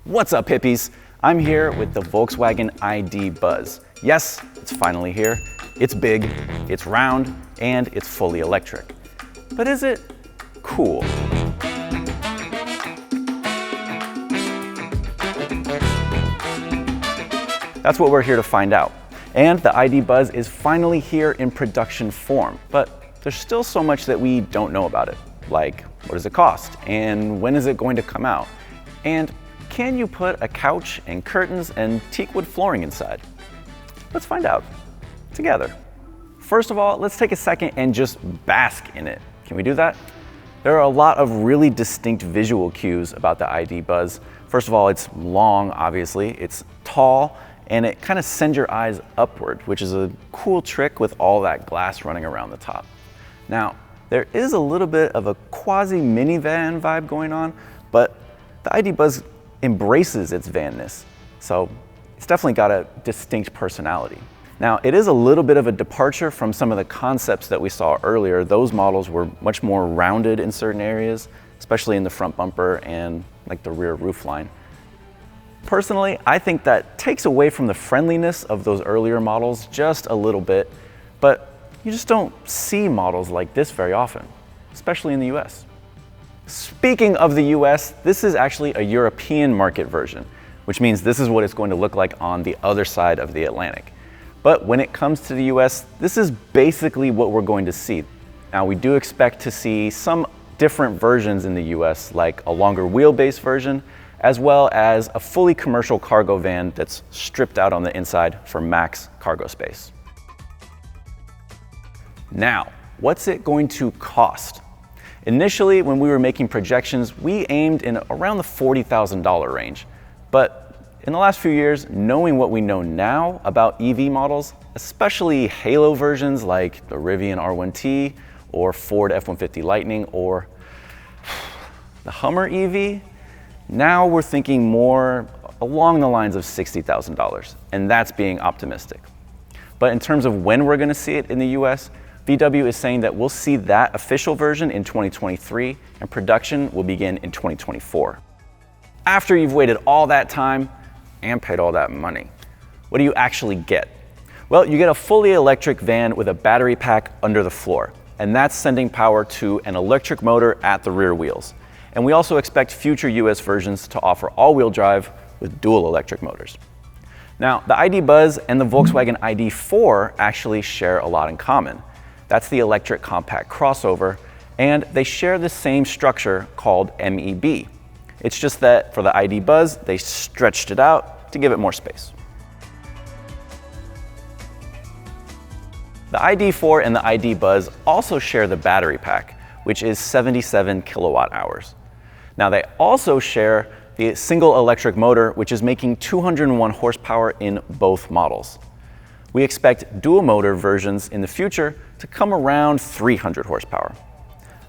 What's up, hippies? I'm here with the Volkswagen ID Buzz. Yes, it's finally here. It's big, it's round, and it's fully electric. But is it cool? That's what we're here to find out. And the ID Buzz is finally here in production form, but there's still so much that we don't know about it. Like, what does it cost? And when is it going to come out? And can you put a couch and curtains and teak wood flooring inside? Let's find out together. First of all, let's take a second and just bask in it. Can we do that? There are a lot of really distinct visual cues about the ID Buzz. First of all, it's long, obviously. It's tall, and it kind of sends your eyes upward, which is a cool trick with all that glass running around the top. Now, there is a little bit of a quasi-minivan vibe going on, but the ID Buzz embraces its vanness, so it's definitely got a distinct personality. Now, it is a little bit of a departure from some of the concepts that we saw earlier. Those models were much more rounded in certain areas, especially in the front bumper and like the rear roofline. Personally, I think that takes away from the friendliness of those earlier models just a little bit, but you just don't see models like this very often, especially in the US. Speaking of the US, this is actually a European market version, which means this is what it's going to look like on the other side of the Atlantic. But when it comes to the US, this is basically what we're going to see. Now, we do expect to see some different versions in the US, like a longer wheelbase version, as well as a fully commercial cargo van that's stripped out on the inside for max cargo space. Now, what's it going to cost? Initially, when we were making projections, we aimed in around the $40,000 range. But in the last few years, knowing what we know now about EV models, especially halo versions like the Rivian R1T or Ford F-150 Lightning or the Hummer EV, now we're thinking more along the lines of $60,000, and that's being optimistic. But in terms of when we're gonna see it in the US, VW is saying that we'll see that official version in 2023 and production will begin in 2024. After you've waited all that time and paid all that money, what do you actually get? Well, you get a fully electric van with a battery pack under the floor, and that's sending power to an electric motor at the rear wheels. And we also expect future US versions to offer all-wheel drive with dual electric motors. Now, the ID Buzz and the Volkswagen ID.4 actually share a lot in common. That's the electric compact crossover, and they share the same structure called MEB. It's just that for the ID Buzz, they stretched it out to give it more space. The ID.4 and the ID Buzz also share the battery pack, which is 77 kilowatt hours. Now, they also share the single electric motor, which is making 201 horsepower in both models. We expect dual motor versions in the future to come around 300 horsepower.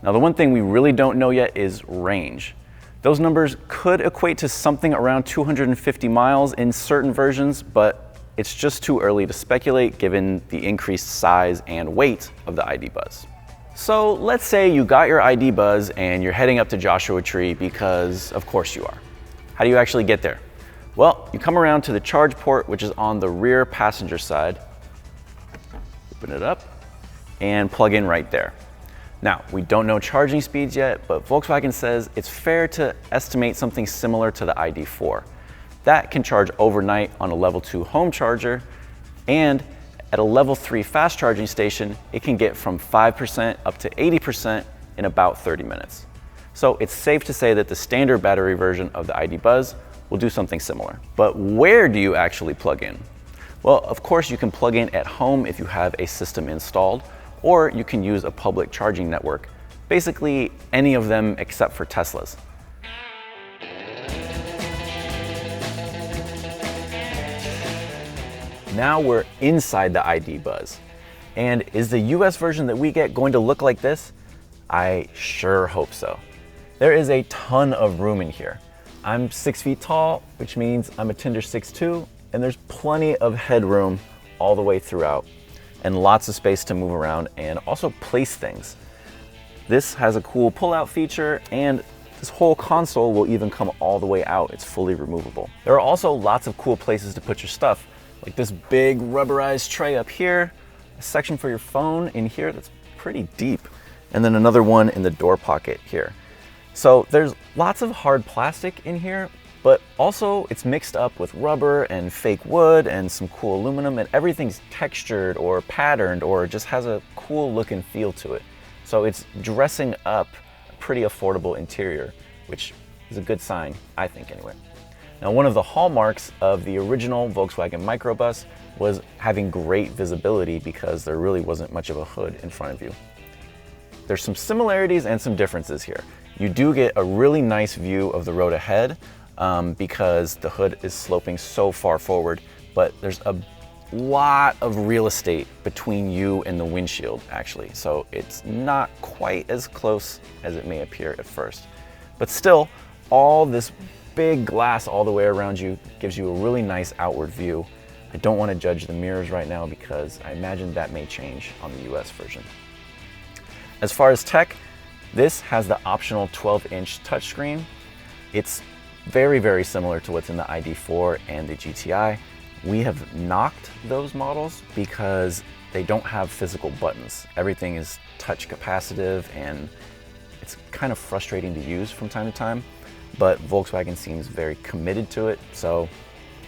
Now, the one thing we really don't know yet is range. Those numbers could equate to something around 250 miles in certain versions, but it's just too early to speculate given the increased size and weight of the ID Buzz. So let's say you got your ID Buzz and you're heading up to Joshua Tree because of course you are. How do you actually get there? Well, you come around to the charge port, which is on the rear passenger side. Open it up and plug in right there. Now, we don't know charging speeds yet, but Volkswagen says it's fair to estimate something similar to the ID.4. That can charge overnight on a level 2 home charger, and at a level 3 fast charging station, it can get from 5% up to 80% in about 30 minutes. So it's safe to say that the standard battery version of the ID Buzz will do something similar. But where do you actually plug in? Well, of course, you can plug in at home if you have a system installed, or you can use a public charging network, basically any of them except for Tesla's. Now we're inside the ID Buzz. And is the US version that we get going to look like this? I sure hope so. There is a ton of room in here. I'm 6 feet tall, which means I'm a tender 6'2", and there's plenty of headroom all the way throughout, and lots of space to move around and also place things. This has a cool pull-out feature, and This whole console will even come all the way out. It's fully removable. There are also lots of cool places to put your stuff, like this big rubberized tray up here, a section for your phone in here that's pretty deep, and then another one in the door pocket here. So there's lots of hard plastic in here, but also it's mixed up with rubber and fake wood and some cool aluminum, and everything's textured or patterned or just has a cool look and feel to it. So it's dressing up a pretty affordable interior, which is a good sign, I think anyway. Now, one of the hallmarks of the original Volkswagen microbus was having great visibility because there really wasn't much of a hood in front of you. There's some similarities and some differences here. You do get a really nice view of the road ahead because the hood is sloping so far forward, but there's a lot of real estate between you and the windshield actually. So it's not quite as close as it may appear at first. But still, all this big glass all the way around you gives you a really nice outward view. I don't want to judge the mirrors right now because I imagine that may change on the US version. As far as tech, this has the optional 12-inch touchscreen. It's very, very similar to what's in the ID4 and the GTI. We have knocked those models because they don't have physical buttons. Everything is touch capacitive and it's kind of frustrating to use from time to time, but Volkswagen seems very committed to it, so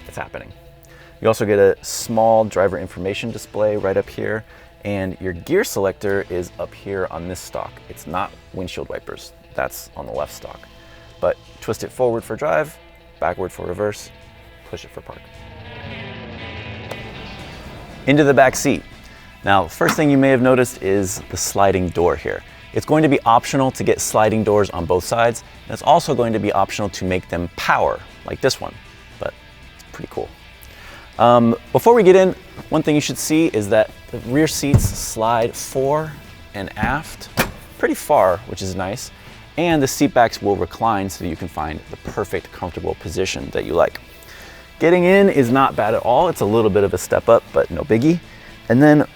it's happening. You also get a small driver information display right up here, and your gear selector is up here on this stalk. It's not windshield wipers, that's on the left stalk. But twist it forward for drive, backward for reverse, push it for park. Into the back seat. Now, first thing you may have noticed is the sliding door here. It's going to be optional to get sliding doors on both sides, and it's also going to be optional to make them power, like this one, but it's pretty cool. Before we get in, one thing you should see is that the rear seats slide fore and aft pretty far, which is nice, and the seat backs will recline so you can find the perfect comfortable position that you like. Getting in is not bad at all. It's a little bit of a step up, but no biggie. And then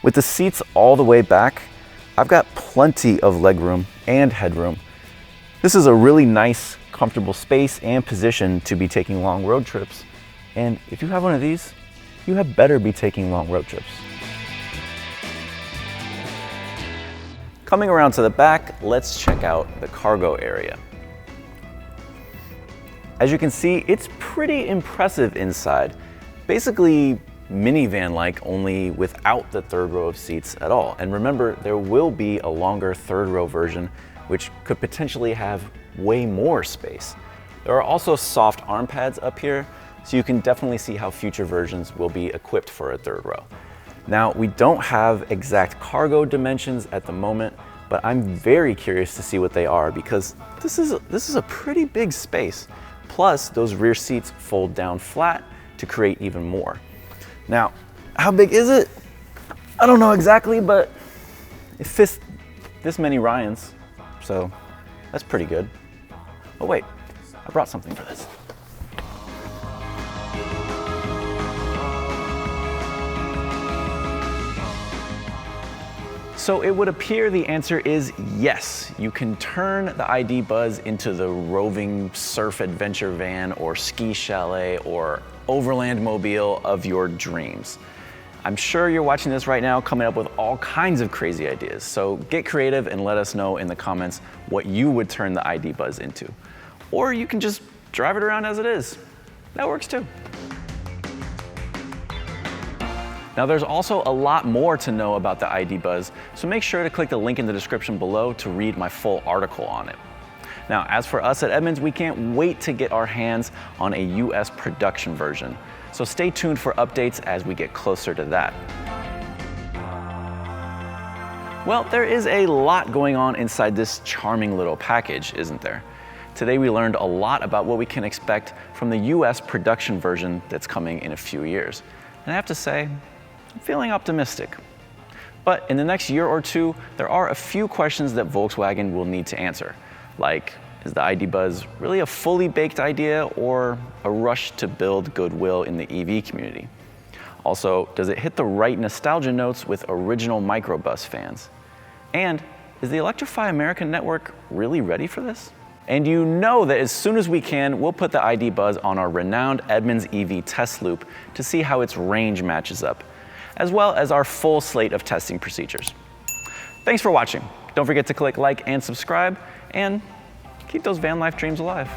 with the seats all the way back, I've got plenty of legroom and headroom. This is a really nice, comfortable space and position to be taking long road trips. And if you have one of these, you had better be taking long road trips. Coming around to the back, let's check out the cargo area. As you can see, it's pretty impressive inside. Basically minivan-like, only without the third row of seats at all. And remember, there will be a longer third row version, which could potentially have way more space. There are also soft arm pads up here, so you can definitely see how future versions will be equipped for a third row. Now, we don't have exact cargo dimensions at the moment, but I'm very curious to see what they are because this is a pretty big space. Plus, those rear seats fold down flat to create even more. Now, how big is it? I don't know exactly, but it fits this many Ryans, so that's pretty good. Oh wait, I brought something for this. So it would appear the answer is yes. You can turn the ID Buzz into the roving surf adventure van or ski chalet or overland mobile of your dreams. I'm sure you're watching this right now coming up with all kinds of crazy ideas. So get creative and let us know in the comments what you would turn the ID Buzz into. Or you can just drive it around as it is. That works too. Now there's also a lot more to know about the ID Buzz, so make sure to click the link in the description below to read my full article on it. Now, as for us at Edmunds, we can't wait to get our hands on a US production version, so stay tuned for updates as we get closer to that. Well, there is a lot going on inside this charming little package, isn't there? Today we learned a lot about what we can expect from the US production version that's coming in a few years. And I have to say, I'm feeling optimistic. But in the next year or two, there are a few questions that Volkswagen will need to answer. Like, is the ID Buzz really a fully baked idea or a rush to build goodwill in the EV community? Also, does it hit the right nostalgia notes with original microbus fans? And is the Electrify America network really ready for this? And you know that as soon as we can, we'll put the ID Buzz on our renowned Edmunds EV test loop to see how its range matches up, as well as our full slate of testing procedures. Thanks for watching. Don't forget to click like and subscribe, and keep those van life dreams alive.